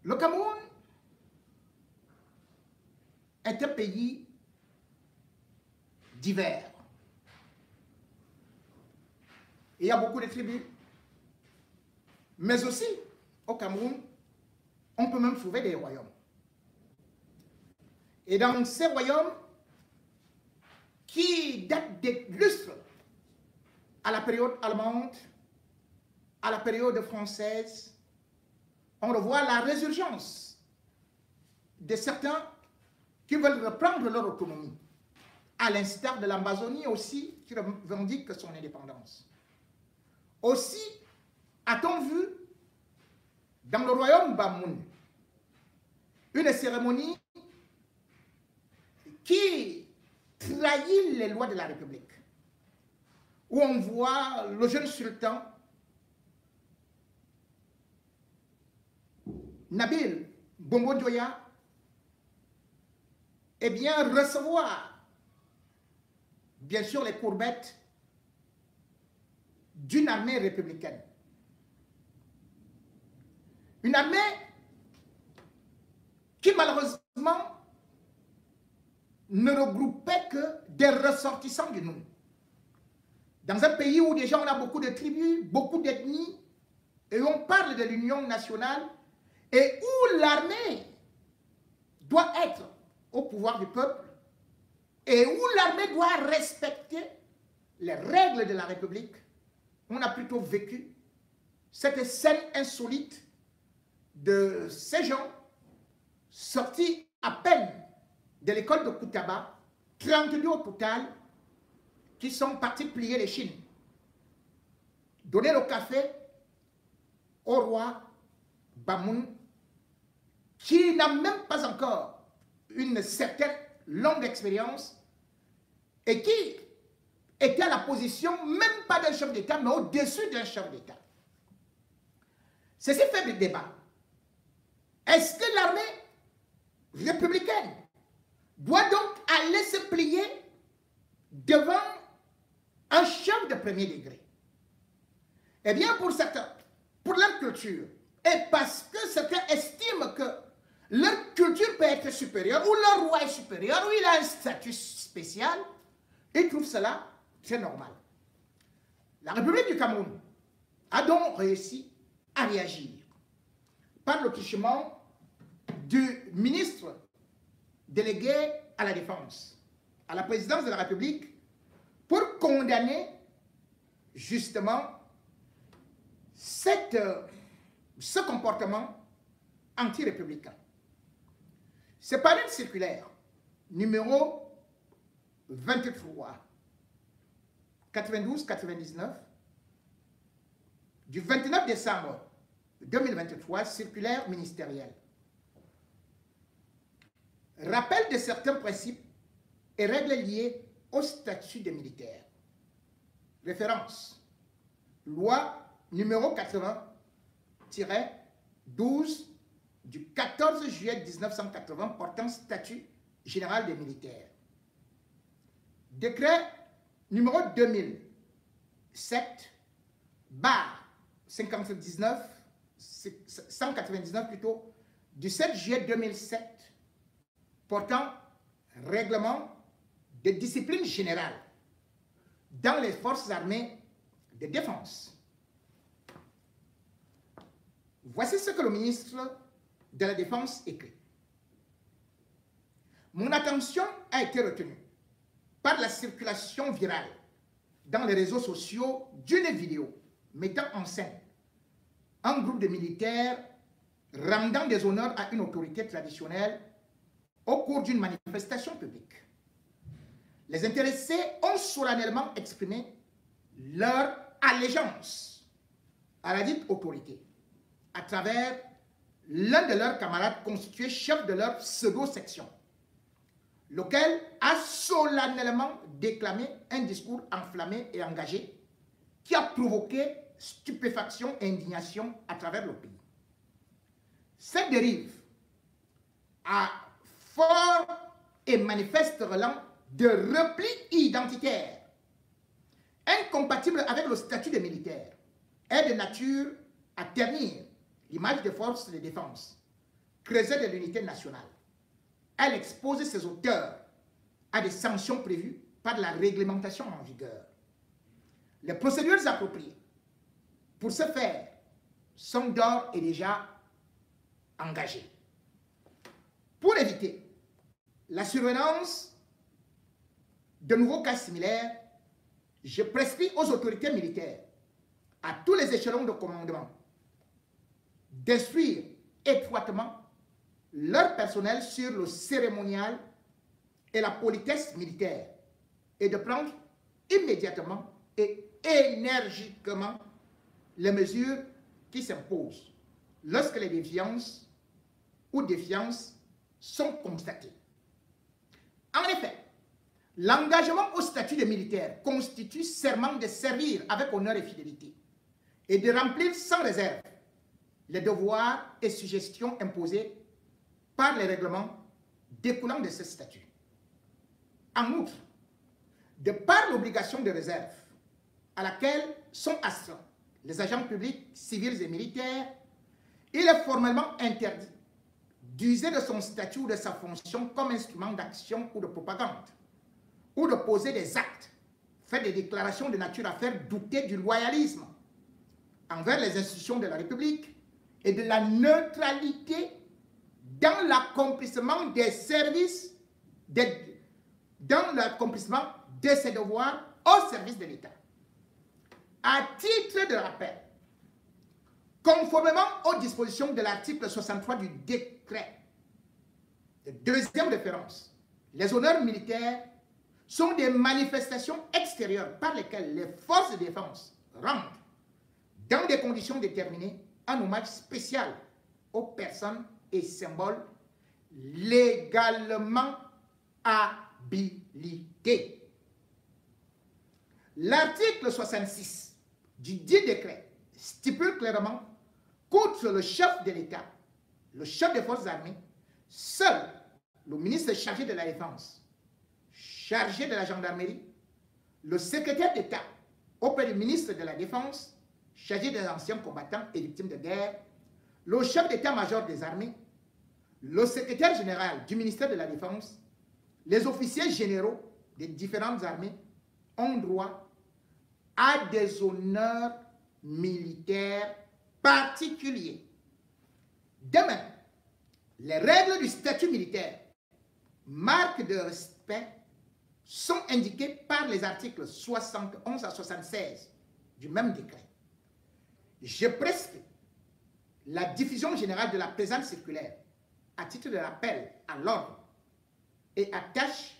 Le Cameroun est un pays divers. Il y a beaucoup de tribus. Mais aussi, au Cameroun, on peut même trouver des royaumes. Et dans ces royaumes, qui datent des lustres à la période allemande, à la période française, on revoit la résurgence de certains qui veulent reprendre leur autonomie, à l'instar de l'Amazonie aussi, qui revendique son indépendance. Aussi, a-t-on vu dans le royaume Bamoun une cérémonie qui trahit les lois de la République, où on voit le jeune sultan Nabil Bongo Dioya eh bien recevoir bien sûr les courbettes d'une armée républicaine. Une armée qui malheureusement ne regroupait que des ressortissants du Noun. Dans un pays où déjà on a beaucoup de tribus, beaucoup d'ethnies, et on parle de l'union nationale, et où l'armée doit être au pouvoir du peuple, et où l'armée doit respecter les règles de la République, on a plutôt vécu cette scène insolite de ces gens sortis à peine de l'école de Koutaba, 32 au total, qui sont partis plier les chines, donner le café au roi Bamoun, qui n'a même pas encore une certaine longue expérience et qui était à la position même pas d'un chef d'État, mais au-dessus d'un chef d'État. Ceci fait le débat. Est-ce que l'armée républicaine doit donc aller se plier devant un chef de premier degré? Eh bien, pour certains, pour leur culture, et parce que certains estiment que leur culture peut être supérieure, ou leur roi est supérieur, ou il a un statut spécial, ils trouvent cela très normal. La République du Cameroun a donc réussi à réagir par le truchement du ministre délégué à la Défense, à la présidence de la République, pour condamner justement ce comportement anti-républicain. C'est par une circulaire numéro 23 92-99 du 29 décembre 2023, circulaire ministérielle. Rappel de certains principes et règles liées au statut des militaires. Référence. Loi numéro 80-12 du 14 juillet 1980 portant statut général des militaires. Décret numéro 199 plutôt, du 7 juillet 2007 portant règlement de discipline générale dans les forces armées de défense. Voici ce que le ministre de la Défense écrit. Mon attention a été retenue par la circulation virale dans les réseaux sociaux d'une vidéo mettant en scène un groupe de militaires rendant des honneurs à une autorité traditionnelle au cours d'une manifestation publique. Les intéressés ont solennellement exprimé leur allégeance à la dite autorité à travers l'un de leurs camarades constitué chef de leur pseudo-section, lequel a solennellement déclamé un discours enflammé et engagé qui a provoqué stupéfaction et indignation à travers le pays. Cette dérive a fort et manifeste relent de repli identitaire, incompatible avec le statut des militaires, est de nature à ternir l'image des forces de défense, creuset de l'unité nationale. Elle expose ses auteurs à des sanctions prévues par la réglementation en vigueur. Les procédures appropriées pour ce faire sont d'ores et déjà engagées. Pour éviter la survenance de nouveaux cas similaires, je prescris aux autorités militaires, à tous les échelons de commandement, d'instruire étroitement leur personnel sur le cérémonial et la politesse militaire et de prendre immédiatement et énergiquement les mesures qui s'imposent lorsque les déviances ou défiances sont constatées. En effet, l'engagement au statut de militaire constitue serment de servir avec honneur et fidélité et de remplir sans réserve les devoirs et suggestions imposés par les règlements découlant de ce statut. En outre, de par l'obligation de réserve à laquelle sont astreints les agents publics, civils et militaires, il est formellement interdit d'user de son statut ou de sa fonction comme instrument d'action ou de propagande, ou de poser des actes, faire des déclarations de nature à faire douter du loyalisme envers les institutions de la République et de la neutralité dans l'accomplissement des services, dans l'accomplissement de ses devoirs au service de l'État. À titre de rappel, conformément aux dispositions de l'article 63 du décret de deuxième référence, les honneurs militaires sont des manifestations extérieures par lesquelles les forces de défense rendent, dans des conditions déterminées, un hommage spécial aux personnes et symboles légalement habilités. L'article 66 du dit décret stipule clairement qu'outre le chef de l'État, le chef des forces armées, seul le ministre chargé de la Défense, chargé de la gendarmerie, le secrétaire d'État auprès du ministre de la Défense, chargé des anciens combattants et victimes de guerre, le chef d'état-major des armées, le secrétaire général du ministère de la Défense, les officiers généraux des différentes armées ont droit à des honneurs militaires particuliers. De même, les règles du statut militaire, marques de respect, sont indiquées par les articles 71 à 76 du même décret. Je prescris la diffusion générale de la présente circulaire à titre de rappel à l'ordre et attache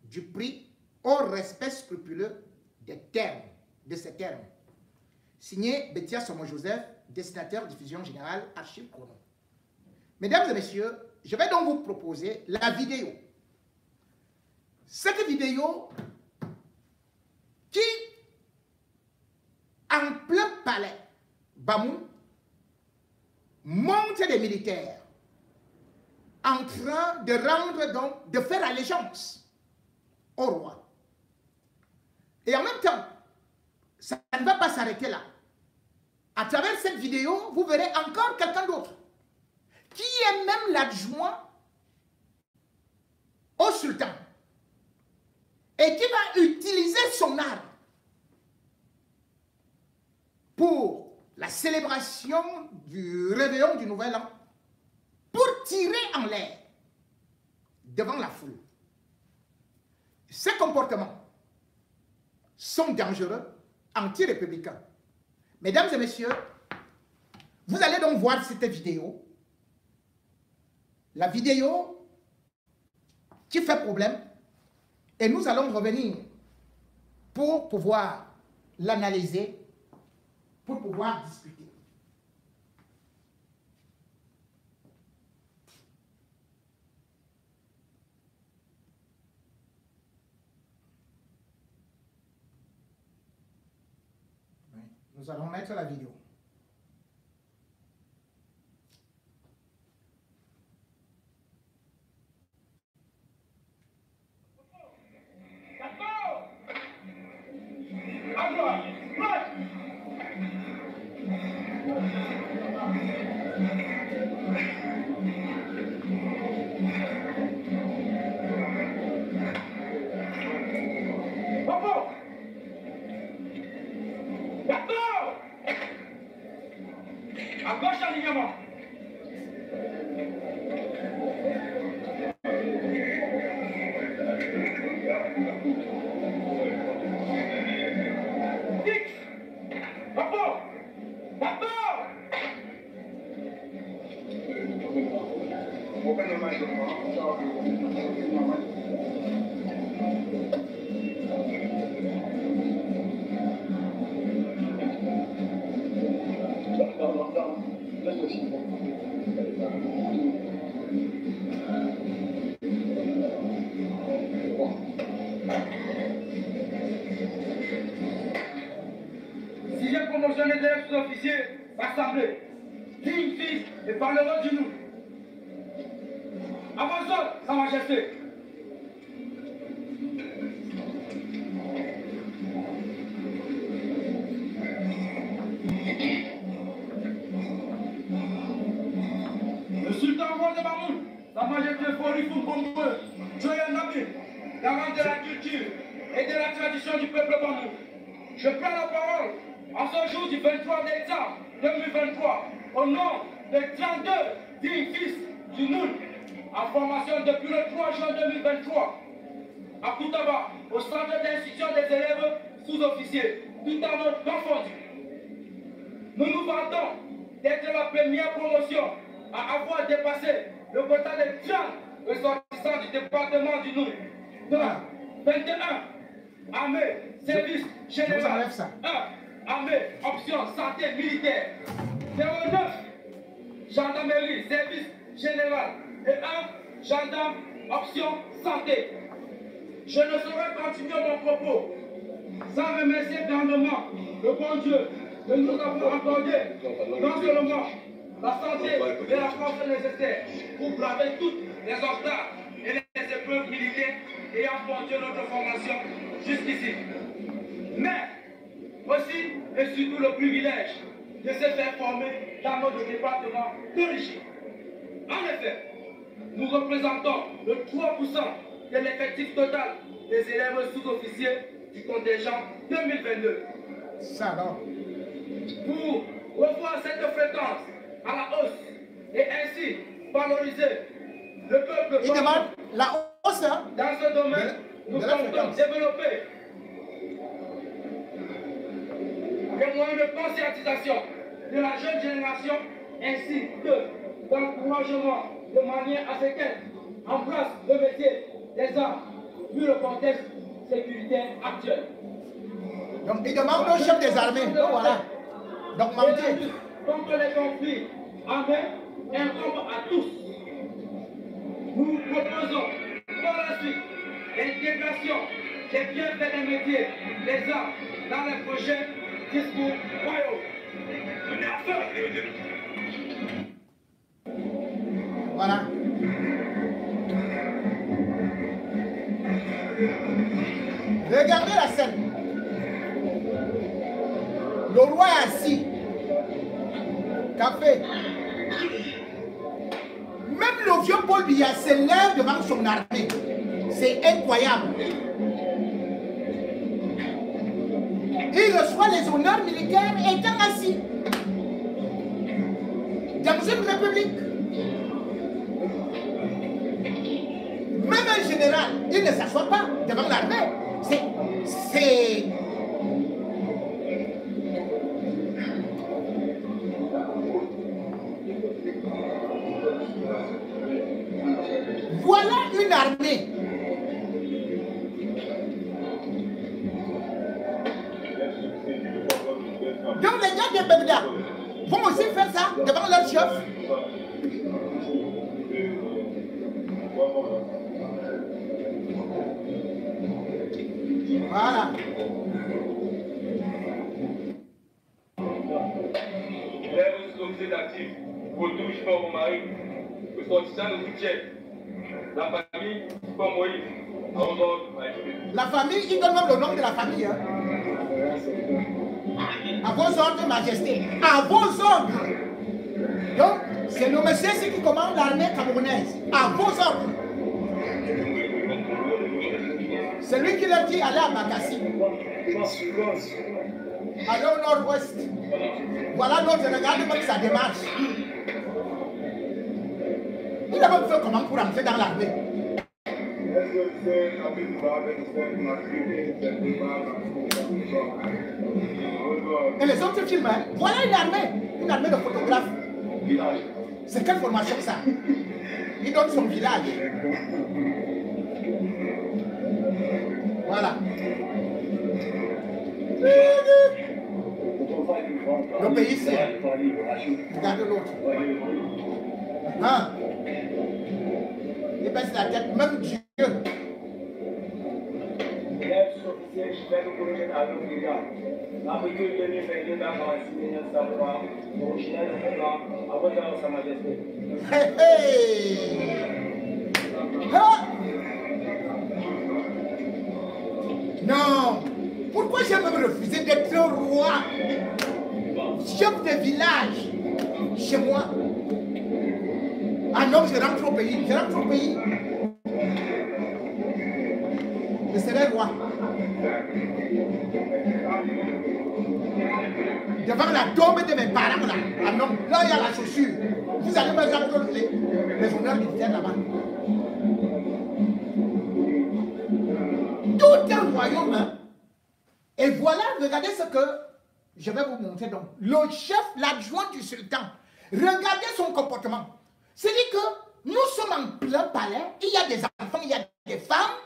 du prix au respect scrupuleux des termes, de ces termes. Signé Betia Somo-Joseph, destinateur diffusion générale, Archives Chrono. Mesdames et messieurs, je vais donc vous proposer la vidéo. Cette vidéo qui, en plein palais, Bamou, montre des militaires en train de rendre donc, de faire allégeance au roi. Et en même temps, ça ne va pas s'arrêter là. À travers cette vidéo, vous verrez encore quelqu'un d'autre qui est même l'adjoint au sultan et qui va utiliser son arme pour la célébration du réveillon du Nouvel An pour tirer en l'air devant la foule. Ces comportements sont dangereux, anti-républicains. Mesdames et messieurs, vous allez donc voir cette vidéo. La vidéo qui fait problème. Et nous allons revenir pour pouvoir l'analyser, pour pouvoir discuter. Nous allons mettre la vidéo. accompagnement. Rapport! Rapport! Sixième promotion des élèves sous-officiers, assemblée. Digne fils et parlement du nous. Avançons, Sa Majesté. Le sultan roi de Mahmoud, Sa Majesté Forifoum Bombe, Joya Nabi, garant de la culture et de la tradition du peuple Mahmoud. Je prends la parole en ce jour du 23 décembre 2023 au nom des 32 dignes fils du Noun en formation depuis le 3 juin 2023 à Koutaba, au centre d'instruction des élèves sous-officiers, tout en mode confondu. Nous nous vantons d'être la première promotion à avoir dépassé le quota des 30 ressortissants du département du Noun. Donc, 21 armée, service général. 1. Armée, option santé militaire. 09. Gendarmerie, service général. Et 1. Gendarme, option santé. Je ne saurais continuer mon propos sans remercier grandement le bon Dieu que nous avons accordé non seulement la santé et la force nécessaires pour braver toutes les obstacles et les épreuves militaires ayant conduit notre formation jusqu'ici, mais aussi et surtout le privilège de se faire former dans notre département d'origine. En effet, nous représentons le 3% de l'effectif total des élèves sous-officiers du contingent 2022. Ça alors. Pour revoir cette fréquence à la hausse et ainsi valoriser le peuple. Il demande la hausse hein, dans ce domaine, nous comptons développer des moyens de conscientisation de la jeune génération ainsi que d'encouragement de manière à ce qu'elle embrasse le métier des armes vu le contexte sécuritaire actuel. Donc il demande au chef des armées. Donc voilà. Donc Mamdié. Contre les conflits armés incombe à tous. Nous proposons par la suite l'intégration des bienfaits des métiers des armes dans les prochains discours royaux. Voilà. Regardez la scène. Le roi est assis. Café. Même le vieux Paul Biya se lève devant son armée. C'est incroyable. Il reçoit les honneurs militaires étant assis. Dans une république. Même un général, il ne s'assoit pas devant l'armée. C'est... Voilà une armée. Donc les gars de Bebda vont aussi faire ça devant leur chef. Voilà. Les officiers d'actifs, Baudouche, Fort Romari, ressortissants de soutien. La famille, Fort Moïse, la famille, il donne même le nom de la famille. Hein. À vos ordres, Majesté. À vos ordres. Donc, c'est le monsieur qui commande l'armée camerounaise. À vos ordres. C'est lui qui leur dit allez à Bakassi. Allez au nord-ouest. Voilà donc je regarde même sa démarche. as même fait comment pour entrer dans l'armée? Et les autres films, hein? Voilà une armée de photographes. C'est quelle formation ça? Il donne son village. Voilà. Le pays, c'est... Regardez l'autre. Hein? Il baisse la tête, même Dieu. Hey, hey. Ah. Non. Pourquoi j'ai même refusé d'être roi, chef de village, chez moi? Ah non, je rentre au pays. Je rentre au pays. Je serai roi. Devant la tombe de mes parents là. Ah non, là il y a la chaussure. Vous allez me rendre les honneurs militaires là-bas. Tout un royaume. Hein? Et voilà, regardez ce que je vais vous montrer donc. Le chef, l'adjoint du sultan. Regardez son comportement. C'est-à-dire que nous sommes en plein palais, il y a des enfants, il y a des femmes,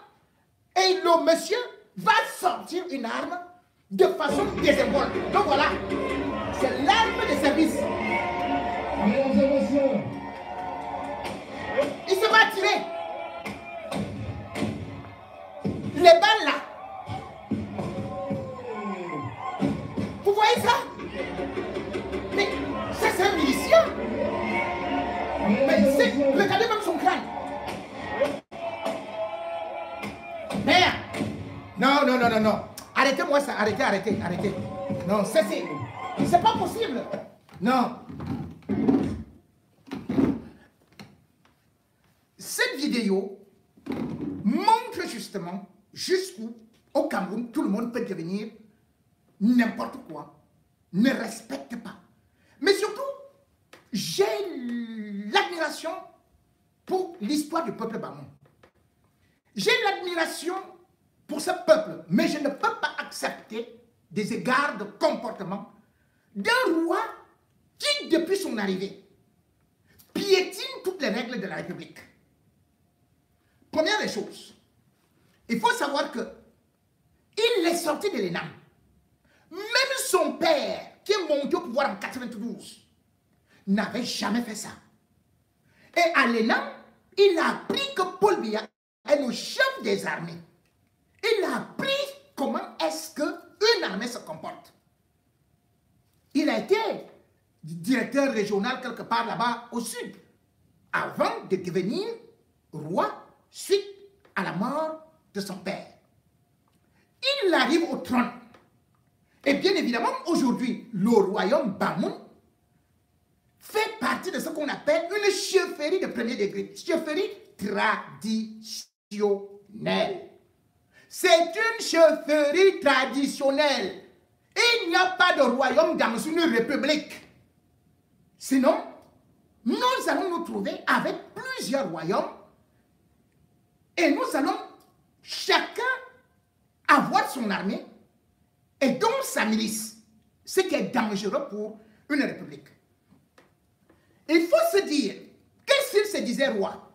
et le monsieur va sortir une arme de façon désinvolte. Donc voilà, c'est l'arme de service. Il se va tirer. Les balles là. Vous voyez ça? Mais ça c'est un milicien. Mais c'est... Regardez même son crâne. Merde. Non, non, non, non, non. Arrêtez-moi ça. Arrêtez, arrêtez, arrêtez. Non, cessez. C'est pas possible. Non. Cette vidéo montre justement jusqu'où, au Cameroun, tout le monde peut devenir n'importe quoi. Ne respecte pas. Mais surtout, j'ai l'admiration pour l'histoire du peuple Bamoun. J'ai l'admiration pour ce peuple, mais je ne peux pas accepter des égards de comportement d'un roi qui, depuis son arrivée, piétine toutes les règles de la République. Première des choses, il faut savoir que il est sorti de l'ENAM. Même son père, qui est monté au pouvoir en 92, n'avait jamais fait ça. Et à l'ENAM, il a appris que Paul Biya est le chef des armées. Il a appris comment est-ce qu'une armée se comporte. Il a été directeur régional quelque part là-bas au sud, avant de devenir roi suite à la mort de son père. Il arrive au trône. Et bien évidemment, aujourd'hui, le royaume Bamoun fait partie de ce qu'on appelle une chefferie de premier degré. Chefferie traditionnelle. C'est une chefferie traditionnelle. Il n'y a pas de royaume dans une république. Sinon, nous allons nous trouver avec plusieurs royaumes et nous allons chacun avoir son armée et donc sa milice, ce qui est dangereux pour une république. Il faut se dire que s'il se disait roi,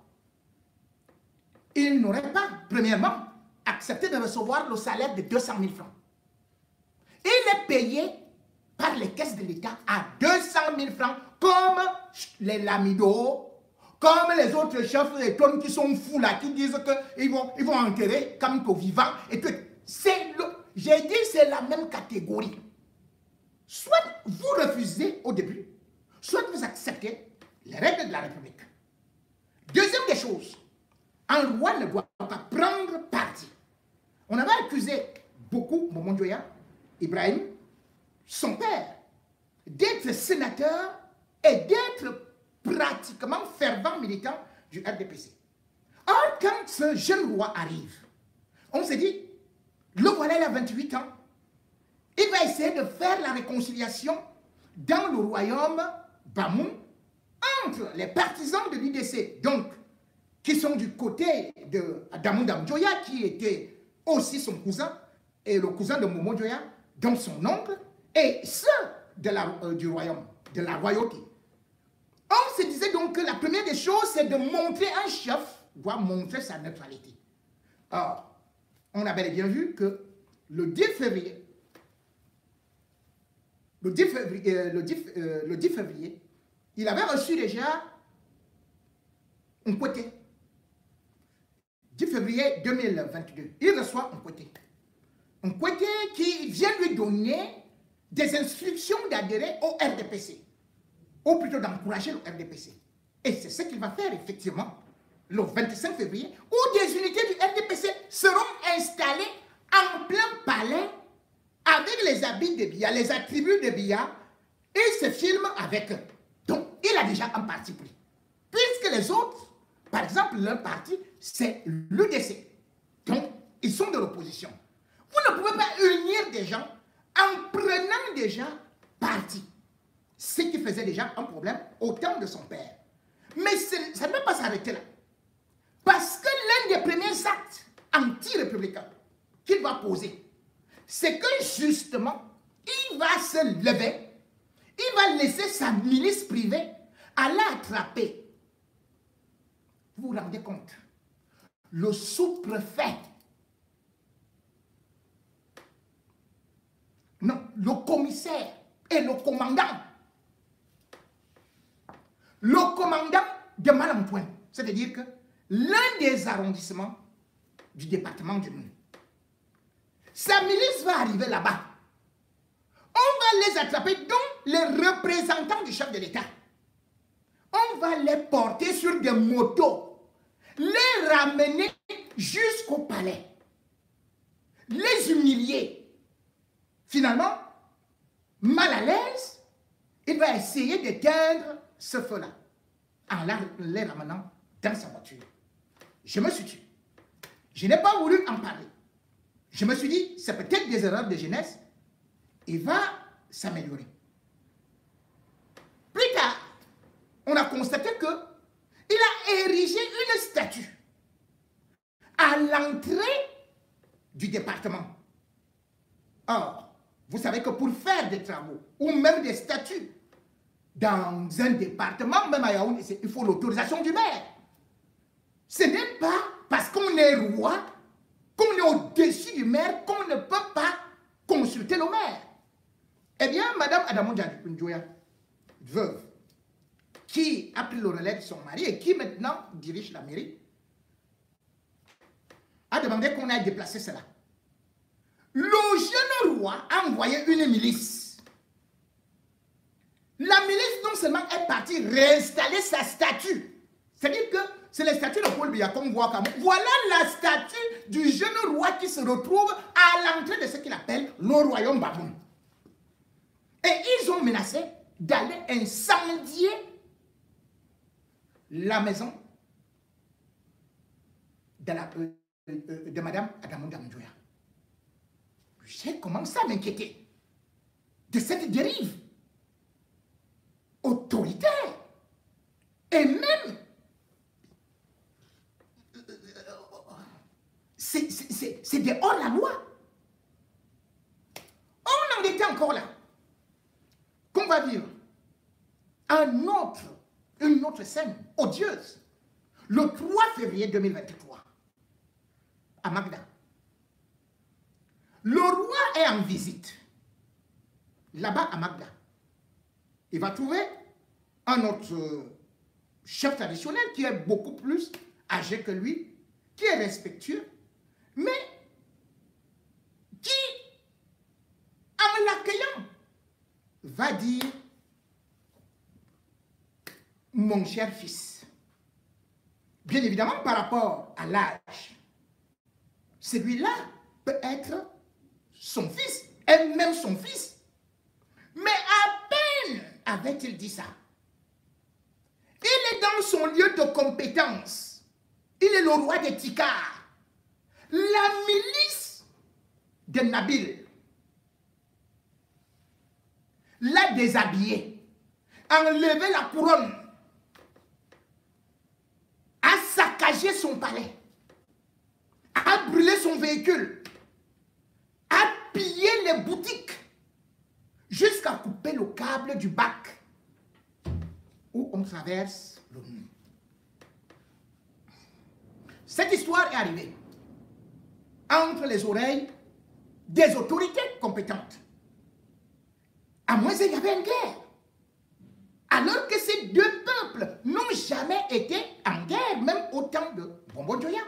il n'aurait pas, premièrement, accepté de recevoir le salaire de 200 000 francs. Il est payé par les caisses de l'État à 200 000 francs, comme les lamidos, comme les autres chefs des tonnes qui sont fous là, qui disent qu'ils vont enterrer comme au vivant. Et que j'ai dit c'est la même catégorie. Soit vous refusez au début, soit vous acceptez les règles de la République. Deuxième des choses, un roi ne doit pas prendre parti. On avait accusé beaucoup Momo Ndoya, Ibrahim, son père, d'être sénateur et d'être pratiquement fervent militant du RDPC. Or, quand ce jeune roi arrive, on s'est dit, le voilà, il a 28 ans, il va essayer de faire la réconciliation dans le royaume Bamoun entre les partisans de l'UDC, donc qui sont du côté d'Adamou Dam-Djoya, qui était aussi son cousin, et le cousin de Momo Djoya, donc son oncle, et ceux du royaume, de la royauté. On se disait donc que la première des choses, c'est de montrer un chef, doit montrer sa neutralité. Or, on a bel et bien vu que le 10 février, il avait reçu déjà un côté. 10 février 2022, il reçoit un côté. Un côté qui vient lui donner des instructions d'adhérer au RDPC, ou plutôt d'encourager le RDPC. Et c'est ce qu'il va faire effectivement le 25 février, où des unités du RDPC seront installées en plein palais avec les habits de Biya, les attributs de Biya, et se filme avec eux. Donc, il a déjà un parti pris. Puisque les autres, par exemple, leur parti, c'est l'UDC. Donc, ils sont de l'opposition. Vous ne pouvez pas unir des gens en prenant déjà parti. Ce qui faisait déjà un problème au temps de son père. Mais ça ne peut pas s'arrêter là. Parce que l'un des premiers actes anti-républicains qu'il va poser, c'est que justement, il va se lever, il va laisser sa milice privée aller attraper. Vous vous rendez compte? Le sous-préfet, non, le commissaire et le commandant de Malampoint, c'est-à-dire que l'un des arrondissements du département du Nord. Sa milice va arriver là-bas. On va les attraper, dont les représentants du chef de l'État. On va les porter sur des motos, les ramener jusqu'au palais, les humilier. Finalement, mal à l'aise, il va essayer d'éteindre ce feu-là en les ramenant dans sa voiture. Je me suis tué. Je n'ai pas voulu en parler. Je me suis dit, c'est peut-être des erreurs de jeunesse. Il va s'améliorer. Plus tard, on a constaté qu'il a érigé une statue à l'entrée du département. Or, vous savez que pour faire des travaux, ou même des statues, dans un département, même à Yaoundé, il faut l'autorisation du maire. Ce n'est pas parce qu'on est roi, qu'on est au-dessus du maire, qu'on ne peut pas consulter le maire. Eh bien, Madame Adamou Djoya, veuve, qui a pris le relais de son mari et qui maintenant dirige la mairie, a demandé qu'on aille déplacer cela. Le jeune roi a envoyé une milice. La milice non seulement est partie réinstaller sa statue, c'est-à-dire que c'est la statue de Paul Biya qu'on voit comme. Voilà la statue du jeune roi qui se retrouve à l'entrée de ce qu'il appelle le royaume Baboun. Et ils ont menacé d'aller incendier la maison de Madame Adamou Dam-Djoya. J'ai commencé à m'inquiéter de cette dérive autoritaire et même c'est de hors la loi. On en était encore là. Qu'on va vivre une autre scène odieuse le 3 février 2023 à Magda. Le roi est en visite là-bas à Magda. Il va trouver un autre chef traditionnel qui est beaucoup plus âgé que lui, qui est respectueux, mais qui, en l'accueillant, va dire « Mon cher fils ». Bien évidemment, par rapport à l'âge, celui-là peut être son fils, et même son fils. Mais à peine avait-il dit ça. Il est dans son lieu de compétence. Il est le roi des Tikars. La milice de Nabil l'a déshabillé, a enlevé la couronne, a saccagé saccagé son palais, a brûlé son véhicule, a pillé les boutiques, jusqu'à couper le câble du bac où on traverse le Nil. Cette histoire est arrivée entre les oreilles des autorités compétentes. À moins qu'il y avait une guerre. Alors que ces deux peuples n'ont jamais été en guerre, même au temps de Bombo Njoya.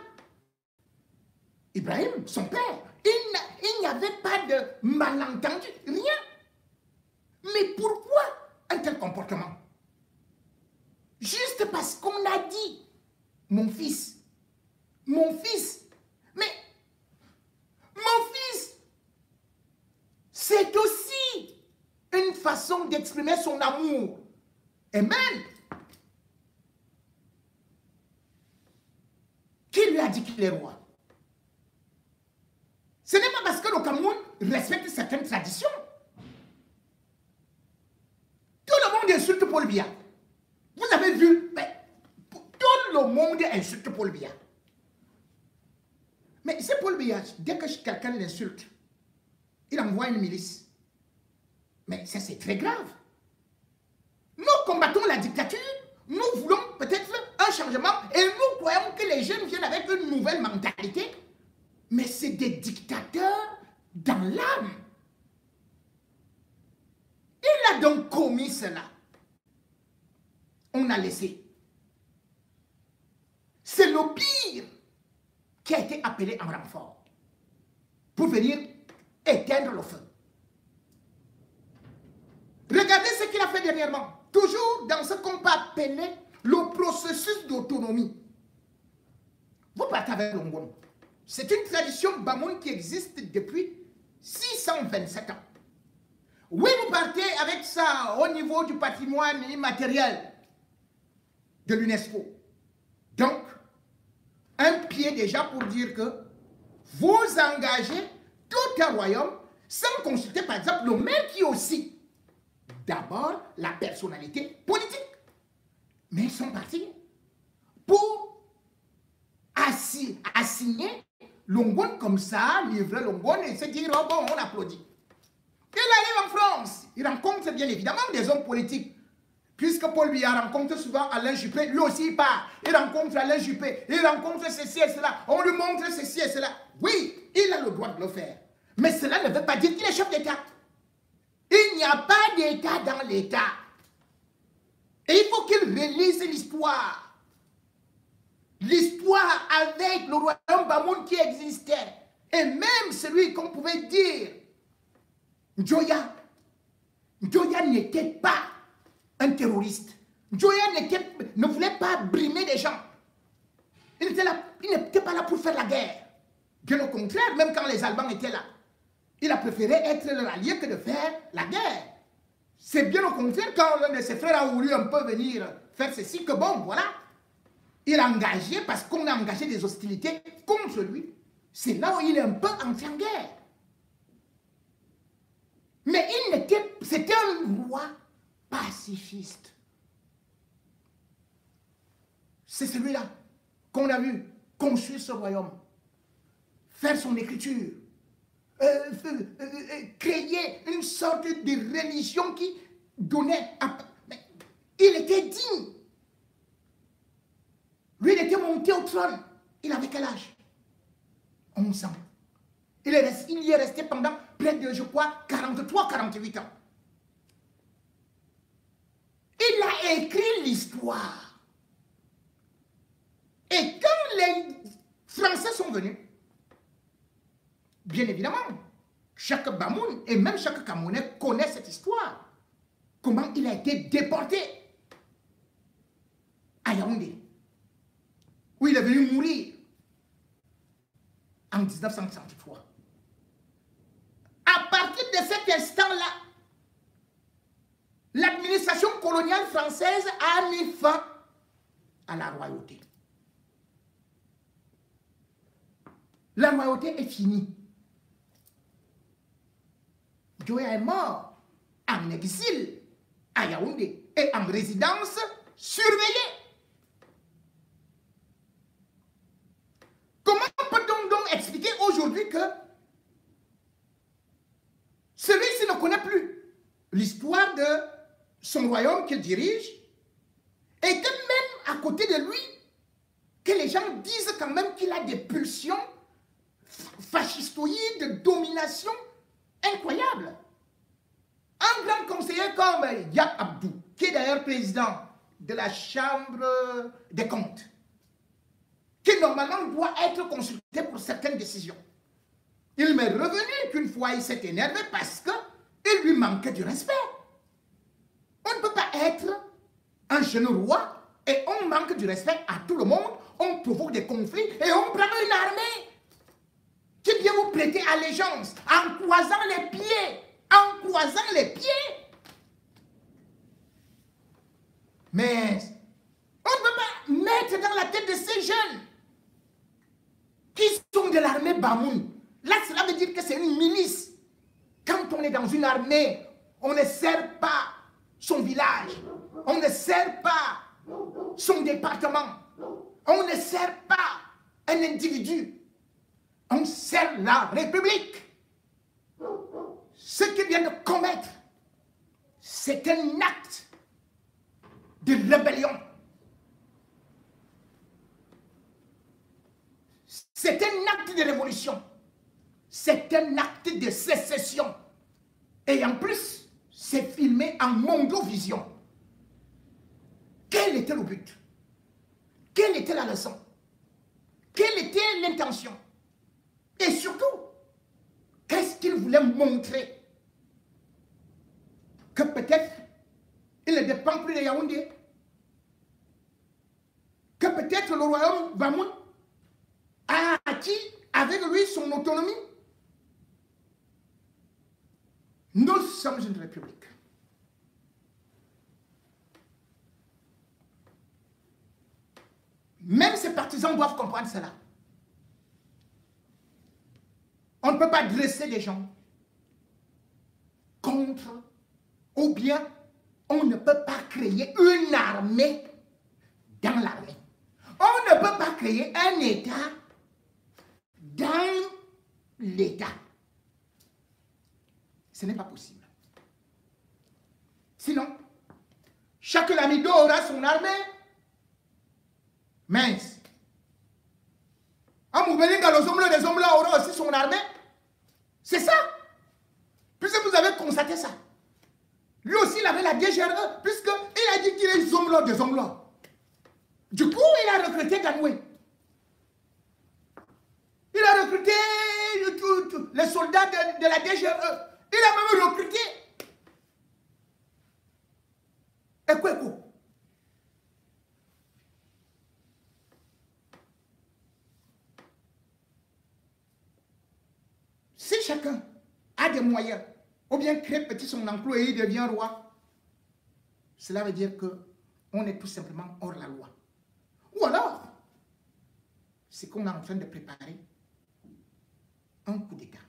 Ibrahim, son père, il n'y avait pas de malentendu, rien. Mais pourquoi un tel comportement? Juste parce qu'on a dit, mon fils, mais mon fils, c'est aussi une façon d'exprimer son amour. Et même, qui lui a dit qu'il est roi? Ce n'est pas parce que le Cameroun respecte certaines traditions. Tout le monde insulte Paul Biya. Vous avez vu, tout le monde insulte Paul Biya. Mais c'est Paul Biya, dès que quelqu'un l'insulte, il envoie une milice. Mais ça, c'est très grave. Nous combattons la dictature, nous voulons peut-être un changement et nous croyons que les jeunes viennent avec une nouvelle mentalité. Mais c'est des dictateurs dans l'âme. Il a donc commis cela. On a laissé. C'est le pire qui a été appelé en renfort pour venir éteindre le feu. Regardez ce qu'il a fait dernièrement. Toujours dans ce qu'on peut appeler le processus d'autonomie. Vous partez avec Longon. C'est une tradition Bamoun qui existe depuis 627 ans. Oui, vous partez avec ça au niveau du patrimoine immatériel de l'UNESCO. Donc, un pied déjà pour dire que vous engagez tout un royaume sans consulter par exemple le maire qui aussi d'abord la personnalité politique. Mais ils sont partis pour assigner Longon comme ça, livrer Longon et se dire, oh bon, on applaudit. Il arrive en France, il rencontre bien évidemment des hommes politiques. Puisque Paul Biya rencontre souvent Alain Juppé, lui aussi il part. Il rencontre Alain Juppé, il rencontre ceci et cela. On lui montre ceci et cela. Oui, il a le droit de le faire. Mais cela ne veut pas dire qu'il est chef d'État. Il n'y a pas d'État dans l'État. Et il faut qu'il relise l'histoire. L'histoire avec le royaume Bamoun qui existait. Et même celui qu'on pouvait dire, Njoya n'était pas un terroriste. Njoya ne voulait pas brimer des gens. Il n'était pas là pour faire la guerre. Bien au contraire, même quand les Allemands étaient là, il a préféré être leur allié que de faire la guerre. C'est bien au contraire quand l'un de ses frères a voulu un peu venir faire ceci que bon, voilà. Il a engagé, parce qu'on a engagé des hostilités contre lui. C'est là où il est un peu entré en guerre. Mais c'était un roi pacifiste. C'est celui-là qu'on a vu construire ce royaume, faire son écriture, créer une sorte de religion qui donnait... Il était digne. Lui, il était monté au trône. Il avait quel âge? 11 ans. Il y est resté pendant près de, je crois, 43-48 ans. Il a écrit l'histoire. Et quand les Français sont venus, bien évidemment, chaque Bamoun et même chaque Camerounais connaît cette histoire. Comment il a été déporté à Yaoundé, où il est venu mourir en 1963. À partir de cet instant-là, l'administration coloniale française a mis fin à la royauté. La royauté est finie. Njoya est mort en exil à Yaoundé et en résidence surveillée. dire que celui-ci ne connaît plus l'histoire de son royaume qu'il dirige et que même à côté de lui, que les gens disent quand même qu'il a des pulsions fascistoïdes, de domination incroyables. Un grand conseiller comme Diab Abdou, qui est d'ailleurs président de la Chambre des comptes, qui normalement doit être consulté pour certaines décisions. Il m'est revenu qu'une fois il s'est énervé parce qu'il lui manquait du respect. On ne peut pas être un jeune roi et on manque du respect à tout le monde, on provoque des conflits et on prend une armée qui vient vous prêter allégeance en croisant les pieds. En croisant les pieds. Mais on ne peut pas mettre dans la tête de ces jeunes qui sont de l'armée Bamoun. Là, cela veut dire que c'est une milice. Quand on est dans une armée, on ne sert pas son village. On ne sert pas son département. On ne sert pas un individu. On sert la République. Ce qu'il vient de commettre, c'est un acte de rébellion. C'est un acte de révolution. C'est un acte de sécession. Et en plus, c'est filmé en mondovision. Quel était le but? Quelle était la leçon? Quelle était l'intention? Et surtout, qu'est-ce qu'il voulait montrer? Que peut-être il ne dépend plus de Yaoundé. Que peut-être le royaume Bamoun a acquis avec lui son autonomie. Nous sommes une république. Même ses partisans doivent comprendre cela. On ne peut pas dresser des gens contre, ou bien on ne peut pas créer une armée dans l'armée. On ne peut pas créer un État dans l'État. Ce n'est pas possible. Sinon, chaque lamido aura son armée. Mince. Amoubelinga, les hommes là aura aussi son armée. C'est ça. Puisque vous avez constaté ça. Lui aussi, il avait la DGRE, puisqu'il a dit qu'il est des hommes là. Du coup, il a recruté Ganoué. Il a recruté les soldats de la DGRE. Il a même recruté Ekweko. Si chacun a des moyens, ou bien crée petit son emploi et il devient roi, cela veut dire qu'on est tout simplement hors la loi. Ou alors, c'est qu'on est en train de préparer un coup d'État.